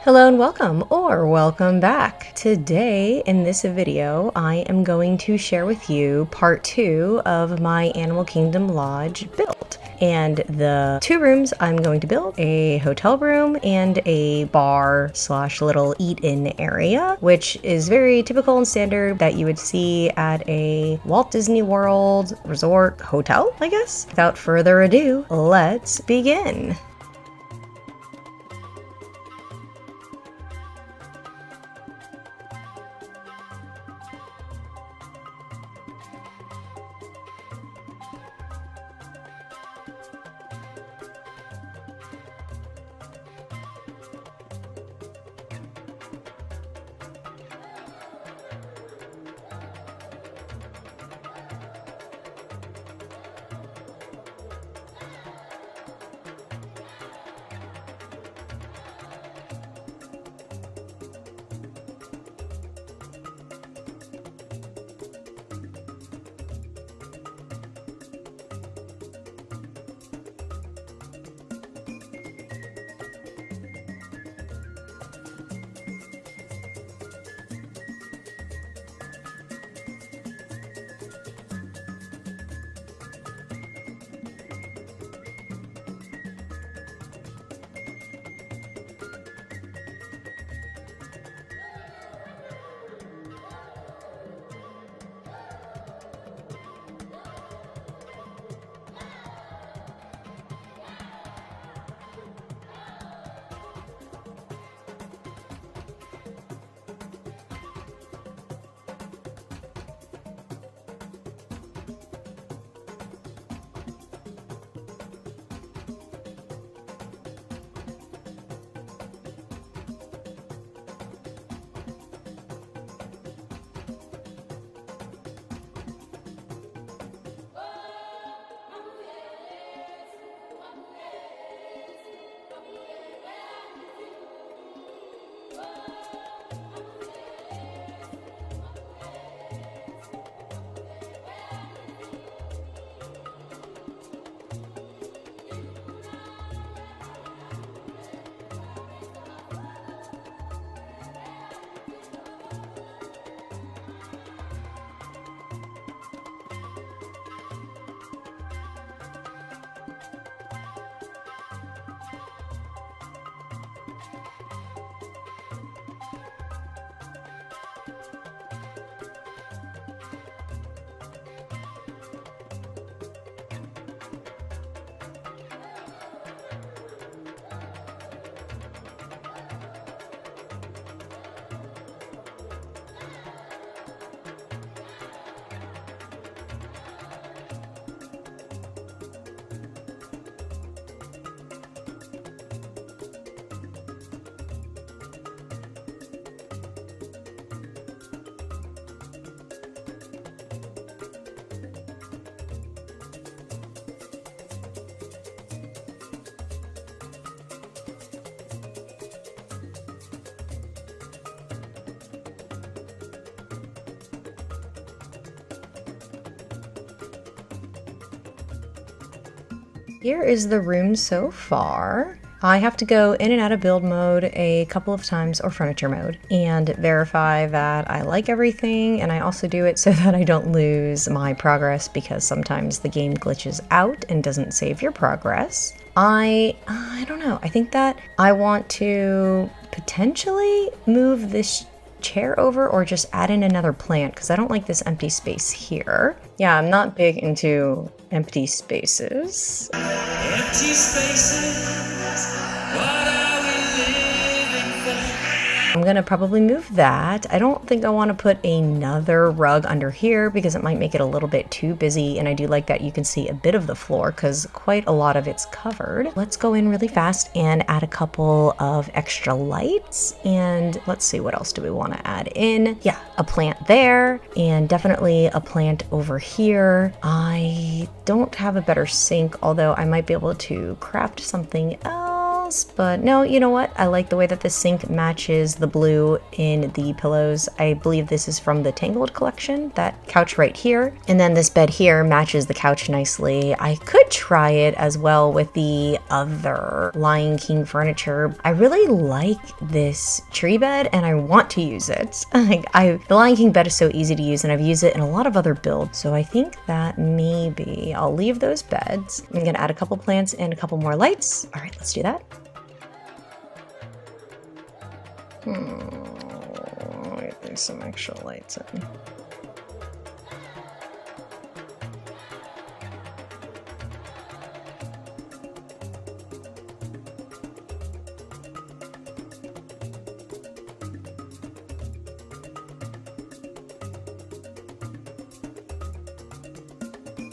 Hello and welcome, or welcome back. Today in this video, I am going to share with you part 2 of my Animal Kingdom Lodge build. And the 2 rooms I'm going to build, a hotel room and a bar slash little eat-in area, which is very typical and standard that you would see at a Walt Disney World resort hotel, I guess. Without further ado, let's begin. Here is the room so far. I have to go in and out of build mode a couple of times, or furniture mode, and verify that I like everything, and I also do it so that I don't lose my progress because sometimes the game glitches out and doesn't save your progress. I don't know, I think that I want to potentially move this chair over or just add in another plant because I don't like this empty space here. Yeah, I'm not big into empty spaces. Empty spaces, what are we living for? I'm gonna probably move that. I don't think I want to put another rug under here because it might make it a little bit too busy, and I do like that you can see a bit of the floor because quite a lot of it's covered. Let's go in really fast and add a couple of extra lights, and let's see, what else do we want to add in? Yeah, a plant there, and definitely a plant over here. I don't have a better sink, although I might be able to craft something else. else, but no, you know what? I like the way that the sink matches the blue in the pillows. I believe this is from the Tangled collection, that couch right here. And then this bed here matches the couch nicely. I could try it as well with the other Lion King furniture. I really like this tree bed and I want to use it. The Lion King bed is so easy to use and I've used it in a lot of other builds. So I think that maybe I'll leave those beds. I'm gonna add a couple plants and a couple more lights. All right, let's do that. There's some extra lights in.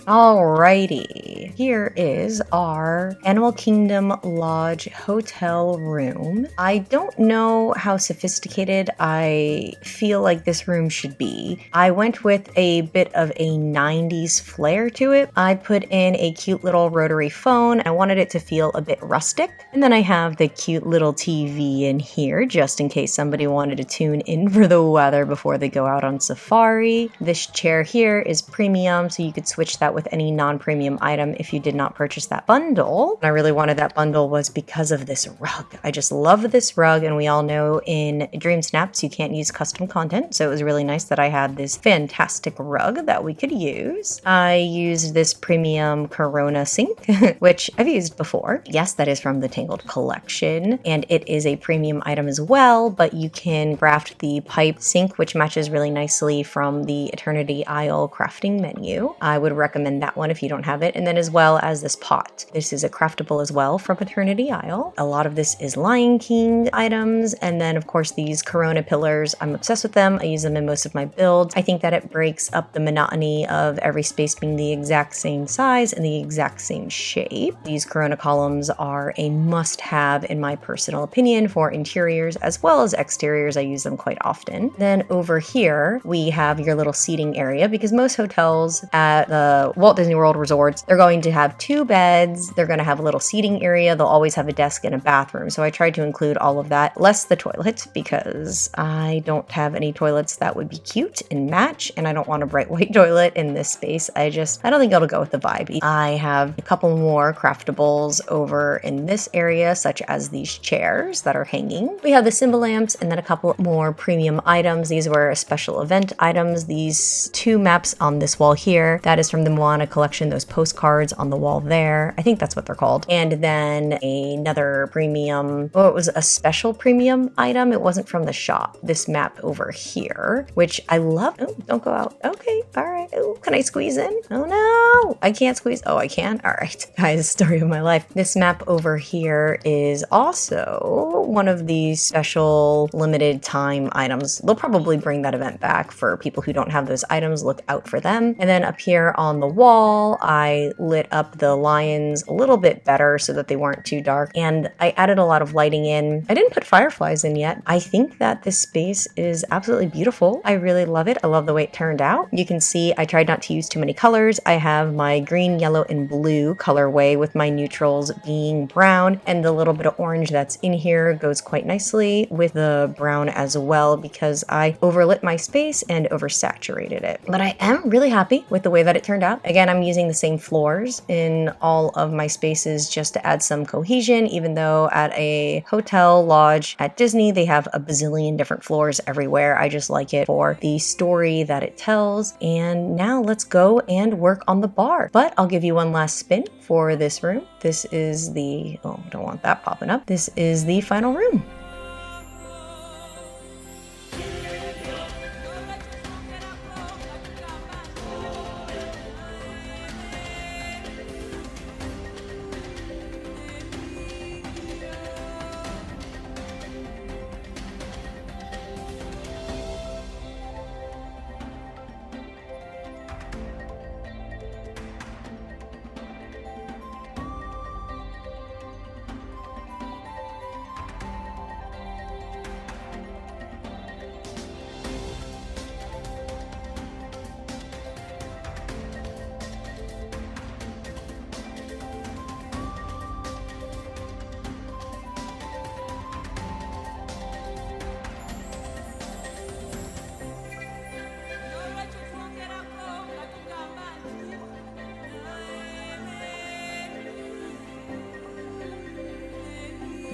Alrighty, here is our Animal Kingdom Lodge hotel room. I don't know how sophisticated I feel like this room should be. I went with a bit of a 90s flair to it. I put in a cute little rotary phone. I wanted it to feel a bit rustic. And then I have the cute little TV in here, just in case somebody wanted to tune in for the weather before they go out on safari. This chair here is premium, so you could switch that with any non-premium item if you did not purchase that bundle. And I really wanted that bundle was because of this rug. I just love this rug, and we all know in Dream Snaps you can't use custom content, so it was really nice that I had this fantastic rug that we could use. I used this premium Corona sink, which I've used before. Yes, that is from the Tangled collection, and it is a premium item as well, but you can craft the pipe sink, which matches really nicely from the Eternity Isle crafting menu. I would recommend that one if you don't have it, and then as well as this pot. This is a craftable as well from Eternity Isle. A lot of this is Lion King items, and then of course these Corona pillars. I'm obsessed with them. I use them in most of my builds. I think that it breaks up the monotony of every space being the exact same size and the exact same shape. These Corona columns are a must-have in my personal opinion for interiors as well as exteriors. I use them quite often. Then over here we have your little seating area, because most hotels at the Walt Disney World resorts, they're going to have 2 beds, they're going to have a little seating area, they'll always have a desk and a bathroom. So I tried to include all of that, less the toilet, because I don't have any toilets that would be cute and match, and I don't want a bright white toilet in this space. I don't think it'll go with the vibe. I have a couple more craftables over in this area, such as these chairs that are hanging. We have the symbol lamps and then a couple more premium items. These were special event items. These 2 maps on this wall here, that is from the Moana collection, those postcards on the wall there. I think that's what they're called. And then another premium, it was a special premium item. It wasn't from the shop. This map over here, which I love. Oh, don't go out. Okay, all right. Oh, can I squeeze in? Oh no, I can't squeeze. Oh, I can? All right, guys, story of my life. This map over here is also one of these special limited time items. They'll probably bring that event back for people who don't have those items. Look out for them. And then up here on the wall, I lit up the lions a little bit better so that they weren't too dark, and I added a lot of lighting in. I didn't put fireflies in yet. I think that this space is absolutely beautiful. I really love it. I love the way it turned out. You can see I tried not to use too many colors. I have my green, yellow, and blue colorway with my neutrals being brown, and the little bit of orange that's in here goes quite nicely with the brown as well, because I overlit my space and oversaturated it. But I am really happy with the way that it turned out. Again, I'm using the same floors in all of my spaces just to add some cohesion, even though at a hotel lodge at Disney, they have a bazillion different floors everywhere. I just like it for the story that it tells. And now let's go and work on the bar. But I'll give you one last spin for this room. This is the, oh, don't want that popping up. This is the final room.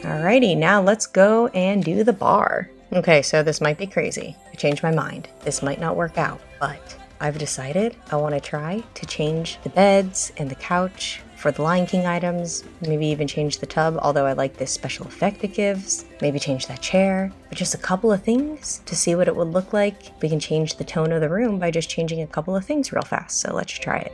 Alrighty, now let's go and do the bar. Okay, so this might be crazy. I changed my mind. This might not work out, but I've decided I want to try to change the beds and the couch for the Lion King items, maybe even change the tub, although I like this special effect it gives. Maybe change that chair, but just a couple of things to see what it would look like. We can change the tone of the room by just changing a couple of things real fast, so let's try it.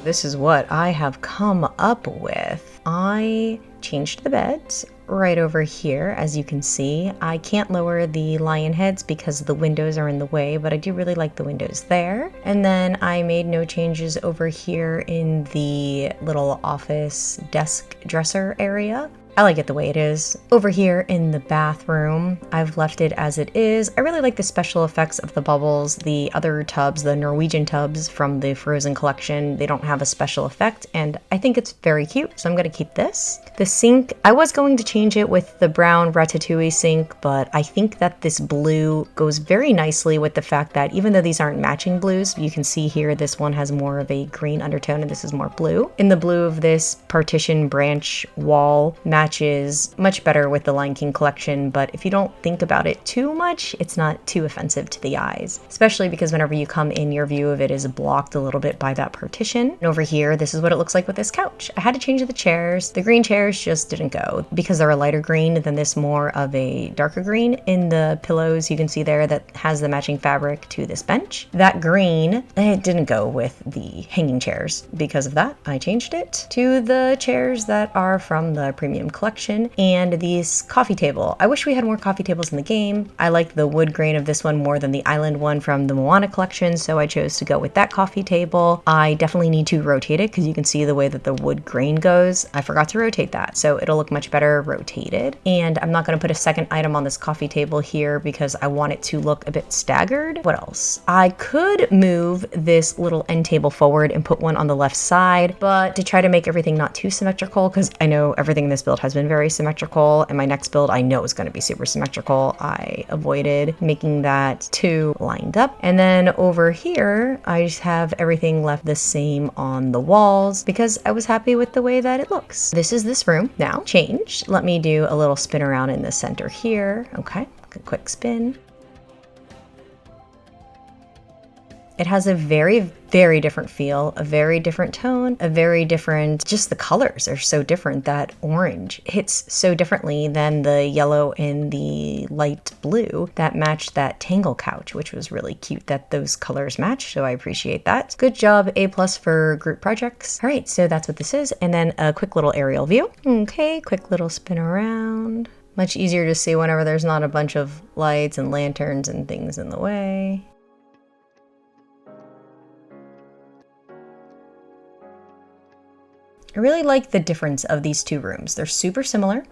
This is what I have come up with. I changed the beds right over here. As you can see, I can't lower the lion heads because the windows are in the way, but I do really like the windows there. And then I made no changes over here in the little office desk dresser area. I like it the way it is. Over here in the bathroom, I've left it as it is. I really like the special effects of the bubbles. The other tubs, the Norwegian tubs from the Frozen collection, they don't have a special effect, and I think it's very cute, so I'm gonna keep this. The sink, I was going to change it with the brown Ratatouille sink, but I think that this blue goes very nicely with the fact that even though these aren't matching blues, you can see here this one has more of a green undertone and this is more blue. In the blue of this partition branch wall matches much better with the Lion King collection, but if you don't think about it too much, it's not too offensive to the eyes, especially because whenever you come in, your view of it is blocked a little bit by that partition. And over here, this is what it looks like with this couch. I had to change the chairs. The green chairs just didn't go because they're a lighter green than this more of a darker green. In the pillows, you can see there that has the matching fabric to this bench. That green, it didn't go with the hanging chairs. Because of that, I changed it to the chairs that are from the premium collection and these coffee table. I wish we had more coffee tables in the game. I like the wood grain of this one more than the island one from the Moana collection, so I chose to go with that coffee table. I definitely need to rotate it because you can see the way that the wood grain goes. I forgot to rotate that, so it'll look much better rotated. And I'm not going to put a second item on this coffee table here because I want it to look a bit staggered. What else? I could move this little end table forward and put one on the left side, but to try to make everything not too symmetrical, because I know everything in this build has been very symmetrical, and my next build I know is going to be super symmetrical, I avoided making that too lined up. And then over here, I just have everything left the same on the walls because I was happy with the way that it looks. This is this room now changed. Let me do a little spin around in the center here. Okay, a quick spin. It has a very, very different feel, a very different tone, a very different, just the colors are so different. That orange hits so differently than the yellow and the light blue that matched that Tangle couch, which was really cute that those colors match, so I appreciate that. Good job, A+ for group projects. All right, so that's what this is, and then a quick little aerial view. Okay, quick little spin around. Much easier to see whenever there's not a bunch of lights and lanterns and things in the way. I really like the difference of these two rooms. They're super similar,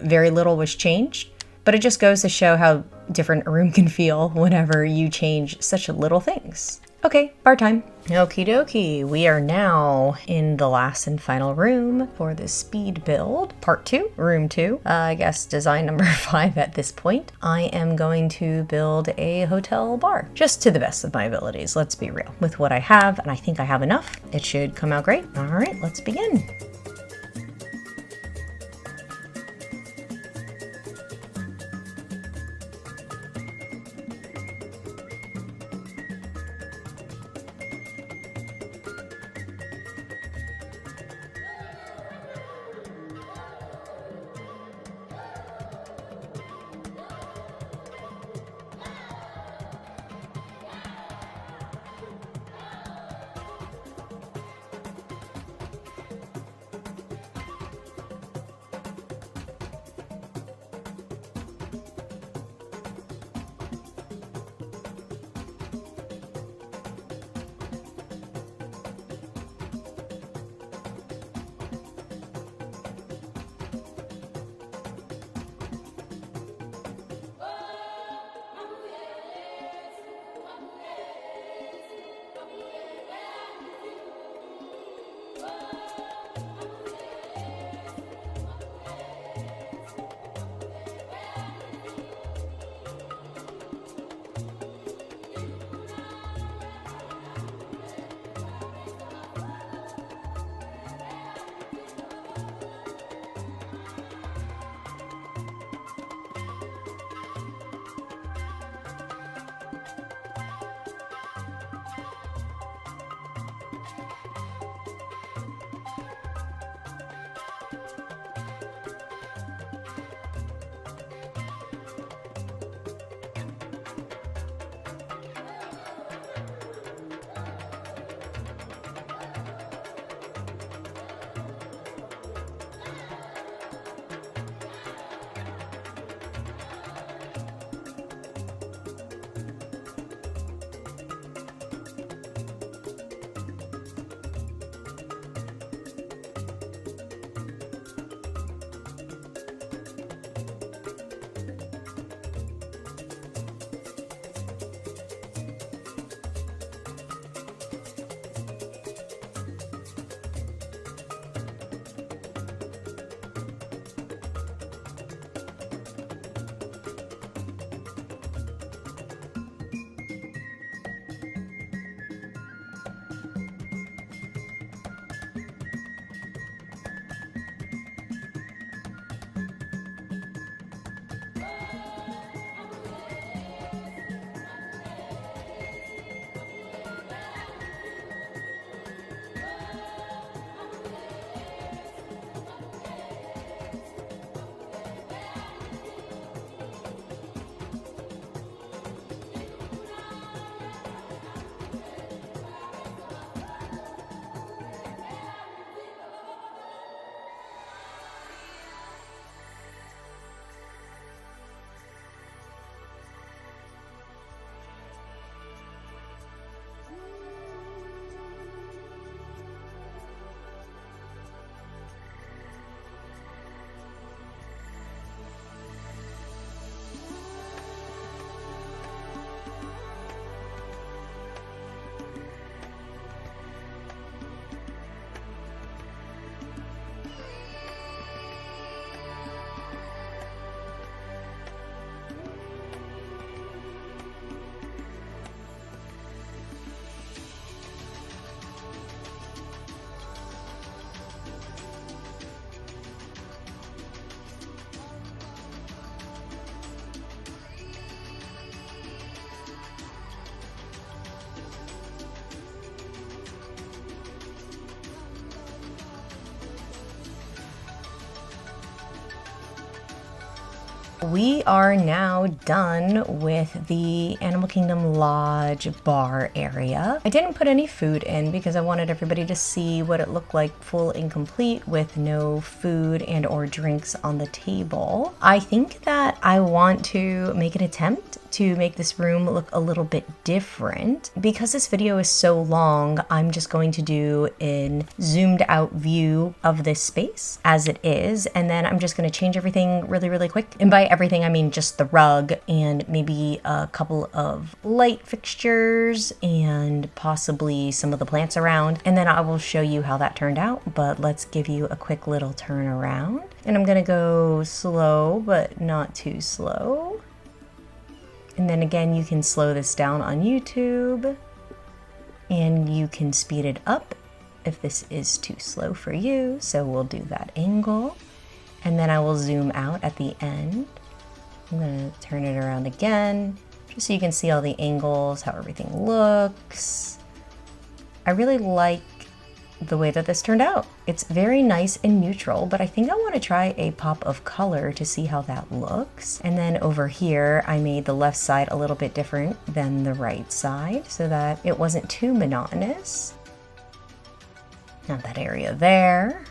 very little was changed, but it just goes to show how different a room can feel whenever you change such little things. Okay, bar time. Okie dokie, we are now in the last and final room for the speed build, part 2, room 2, I guess design number 5 at this point. I am going to build a hotel bar, just to the best of my abilities, let's be real. With what I have, and I think I have enough, it should come out great. All right, let's begin. We are now done with the Animal Kingdom Lodge bar area. I didn't put any food in because I wanted everybody to see what it looked like full and complete with no food and or drinks on the table. I think that I want to make an attempt to make this room look a little bit different. Because this video is so long, I'm just going to do a zoomed out view of this space as it is, and then I'm just going to change everything really quick. And by everything I mean just the rug and maybe a couple of light fixtures and possibly some of the plants around, and then I will show you how that turned out. But let's give you a quick little turn around, and I'm gonna go slow but not too slow. And then again, you can slow this down on YouTube and you can speed it up if this is too slow for you. So we'll do that angle, and then I will zoom out at the end. I'm gonna turn it around again, just so you can see all the angles, how everything looks. I really like the way that this turned out. It's very nice and neutral, but I think I want to try a pop of color to see how that looks. And then over here, I made the left side a little bit different than the right side so that it wasn't too monotonous. Not that area there.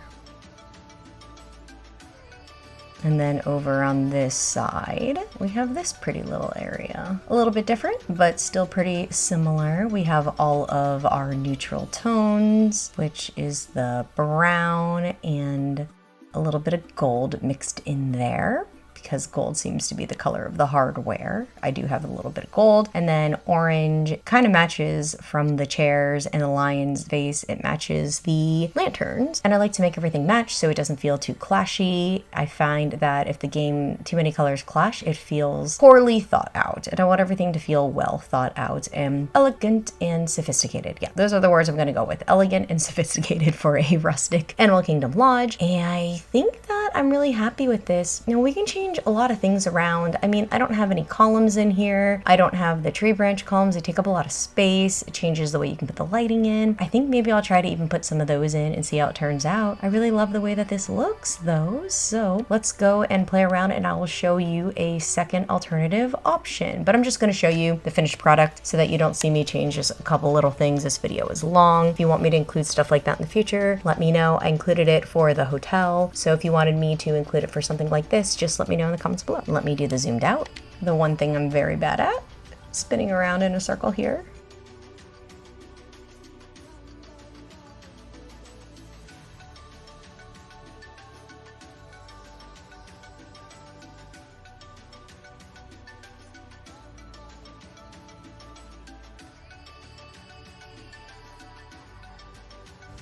And then over on this side, we have this pretty little area. A little bit different, but still pretty similar. We have all of our neutral tones, which is the brown and a little bit of gold mixed in there, because gold seems to be the color of the hardware. I do have a little bit of gold. And then orange kind of matches from the chairs and the lion's face. It matches the lanterns. And I like to make everything match so it doesn't feel too clashy. I find that if the game too many colors clash, it feels poorly thought out. And I want everything to feel well thought out and elegant and sophisticated. Yeah, those are the words I'm gonna go with. Elegant and sophisticated for a rustic Animal Kingdom lodge. And I think that I'm really happy with this. You know, we can change a lot of things around. I mean, I don't have any columns in here. I don't have the tree branch columns. They take up a lot of space. It changes the way you can put the lighting in. I think maybe I'll try to even put some of those in and see how it turns out. I really love the way that this looks though. So let's go and play around and I will show you a second alternative option. But I'm just going to show you the finished product so that you don't see me change just a couple little things. This video is long. If you want me to include stuff like that in the future, let me know. I included it for the hotel. So if you wanted me to include it for something like this, just let me know in the comments below. Let me do the zoomed out. The one thing I'm very bad at, spinning around in a circle here.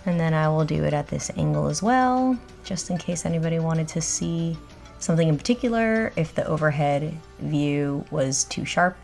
And then I will do it at this angle as well, just in case anybody wanted to see something in particular, if the overhead view was too sharp.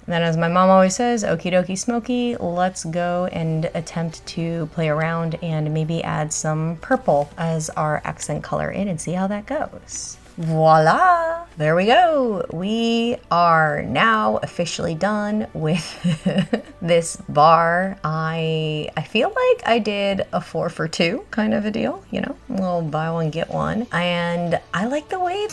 And then, as my mom always says, okie dokie smoky, let's go and attempt to play around and maybe add some purple as our accent color in and see how that goes. Voila! There we go. We are now officially done with this bar. I feel like I did a 4 for 2 kind of a deal, you know, a little buy one get one. And I like the way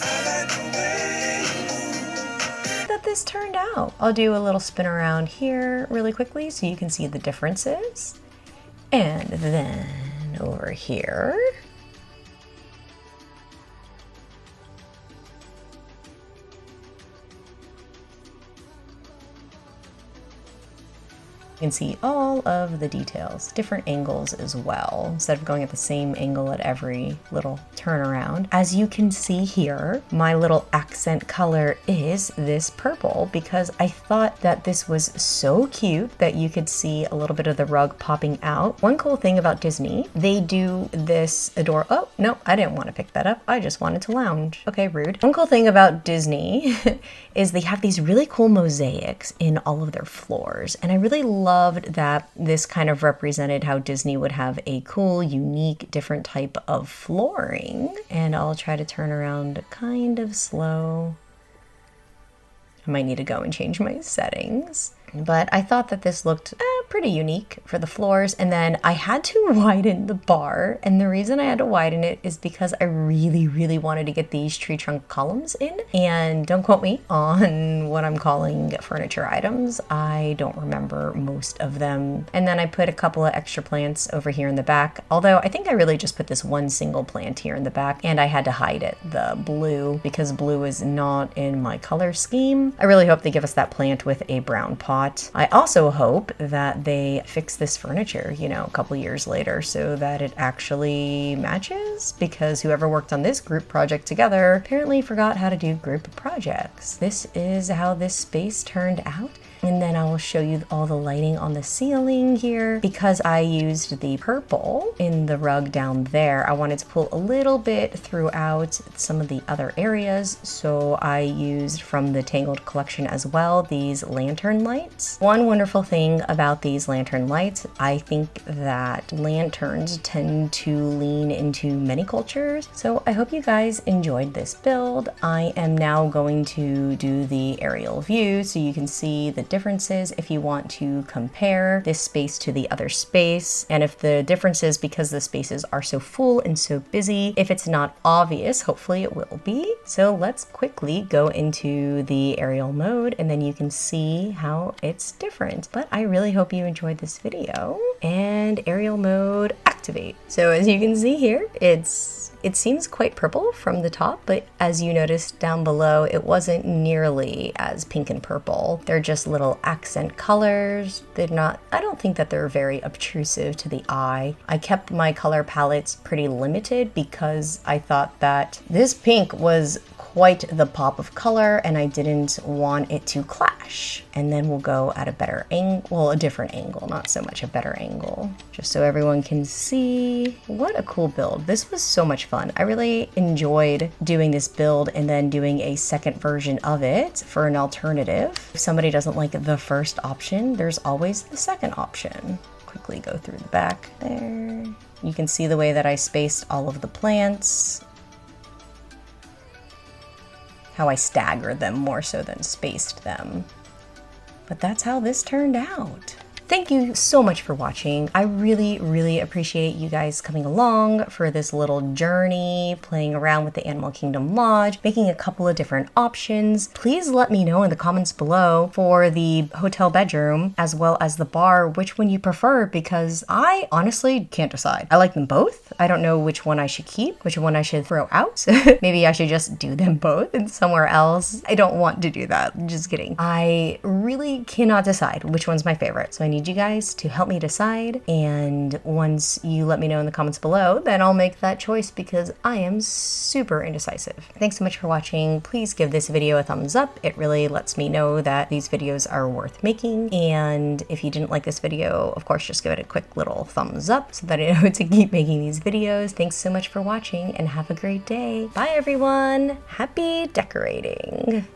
that this turned out. I'll do a little spin around here really quickly so you can see the differences. And then over here. You can see all of the details, different angles as well, instead of going at the same angle at every little turnaround. As you can see here, my little accent color is this purple because I thought that this was so cute that you could see a little bit of the rug popping out. One cool thing about Disney, they do this oh, no, I didn't want to pick that up. I just wanted to lounge. Okay, rude. One cool thing about Disney is they have these really cool mosaics in all of their floors. And I really loved that this kind of represented how Disney would have a cool, unique, different type of flooring. And I'll try to turn around kind of slow. I might need to go and change my settings. But I thought that this looked pretty unique for the floors. And then I had to widen the bar. And the reason I had to widen it is because I really, really wanted to get these tree trunk columns in. And don't quote me on what I'm calling furniture items. I don't remember most of them. And then I put a couple of extra plants over here in the back. Although I think I really just put this one single plant here in the back. And I had to hide it, the blue, because blue is not in my color scheme. I really hope they give us that plant with a brown pot. I also hope that they fix this furniture, you know, a couple years later so that it actually matches, because whoever worked on this group project together apparently forgot how to do group projects. This is how this space turned out. And then I will show you all the lighting on the ceiling here. Because I used the purple in the rug down there, I wanted to pull a little bit throughout some of the other areas. So I used from the Tangled collection as well, these lantern lights. One wonderful thing about these lantern lights, I think that lanterns tend to lean into many cultures. So I hope you guys enjoyed this build. I am now going to do the aerial view so you can see the differences if you want to compare this space to the other space, and if the differences, because the spaces are so full and so busy, if it's not obvious, hopefully it will be. So let's quickly go into the aerial mode and then you can see how it's different. But I really hope you enjoyed this video. And aerial mode, activate. So as you can see here, it seems quite purple from the top, but as you noticed down below, it wasn't nearly as pink and purple. They're just little accent colors. I don't think that they're very obtrusive to the eye. I kept my color palettes pretty limited because I thought that this pink was quite the pop of color and I didn't want it to clash. And then we'll go at a better angle, well, a different angle, not so much a better angle, just so everyone can see. What a cool build. This was so much fun. I really enjoyed doing this build and then doing a second version of it for an alternative. If somebody doesn't like the first option, there's always the second option. Quickly go through the back there. You can see the way that I spaced all of the plants, how I staggered them more so than spaced them. But that's how this turned out. Thank you so much for watching. I really, really appreciate you guys coming along for this little journey, playing around with the Animal Kingdom Lodge, making a couple of different options. Please let me know in the comments below for the hotel bedroom as well as the bar, which one you prefer, because I honestly can't decide. I like them both. I don't know which one I should keep, which one I should throw out. Maybe I should just do them both and somewhere else. I don't want to do that. Just kidding. I really cannot decide which one's my favorite. So I need you guys to help me decide, and once you let me know in the comments below, then I'll make that choice because I am super indecisive. Thanks so much for watching. Please give this video a thumbs up. It really lets me know that these videos are worth making, and if you didn't like this video, of course, just give it a quick little thumbs up so that I know to keep making these videos. Thanks so much for watching and have a great day. Bye everyone. Happy decorating.